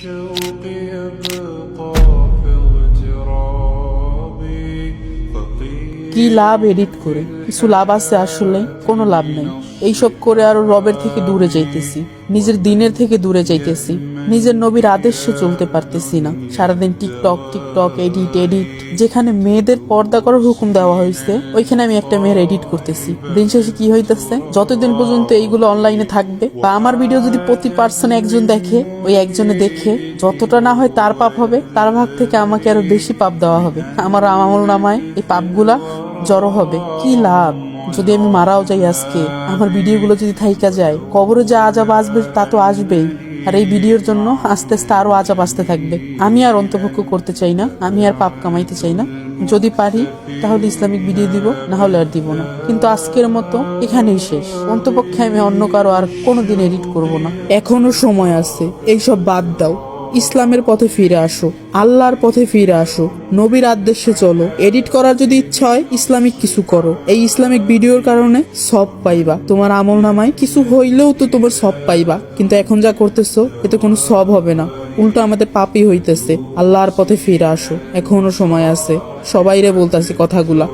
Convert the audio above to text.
الشوق يبقى في اغتراب فقير কি লাভ এডিট করে? কিছু লাভ আছে? আসলে কোনো লাভ নেই। এইসব করে আরো রবের থেকে দূরে যাইতেছি, নিজের দিনের থেকে দূরে যাইতেছি, নিজের নবীর আদেশে চলতে পারতেছি না। সারাদিন টিকটক টিকটক এডিট এডিট। যেখানে মেয়েদের পর্দা করার হুকুম দেওয়া হয়েছে ওইখানে আমি একটা মেয়ের এডিট করতেছি। দিন শেষে কি হইতেছে, যতদিন পর্যন্ত এইগুলো অনলাইনে থাকবে বা আমার ভিডিও যদি প্রতি পার্সন একজন দেখে, ওই একজনে দেখে যতটা না হয় তার পাপ হবে, তার ভাগ থেকে আমাকে আরো বেশি পাপ দেওয়া হবে। আমার আমল নামায় এই পাপগুলা জড়ো হবে। কি লাভ যদি আমি মারাও যাই আজকে? আমার ভিডিওগুলো যদি থাইকা যায়, কবরে যা আজাব আসবে তা তো আসবেই, আর এই ভিডিওর জন্য আস্তে আস্তে আরো আজাব আসতে থাকবে। আমি আর অন্তর্ভুক্ত করতে চাই না, আমি আর পাপ কামাইতে চাই না। যদি পারি তাহলে ইসলামিক ভিডিও দিব, না হলে আর দিব না। কিন্তু আজকের মতো এখানেই শেষ। অন্তপক্ষে আমি অন্য কারো আর কোনোদিন এডিট করব না। এখনো সময় আছে, এইসব বাদ দাও। ইসলামের পথে ফিরে আসো, আল্লাহর পথে ফিরে আসো, নবীর আদেশে চলো। এডিট করার যদি ইচ্ছা হয় ইসলামিক কিছু করো। এই ইসলামিক ভিডিওর কারণে সব পাইবা, তোমার আমল নামায় কিছু হইলেও তো তোমার সব পাইবা। কিন্তু এখন যা করতেছো এতে কোনো সব হবে না, উল্টো আমাদের পাপই হইতেছে। আল্লাহর পথে ফিরে আসো, এখনো সময় আছে। সবাইরে বলতেছি কথাগুলা।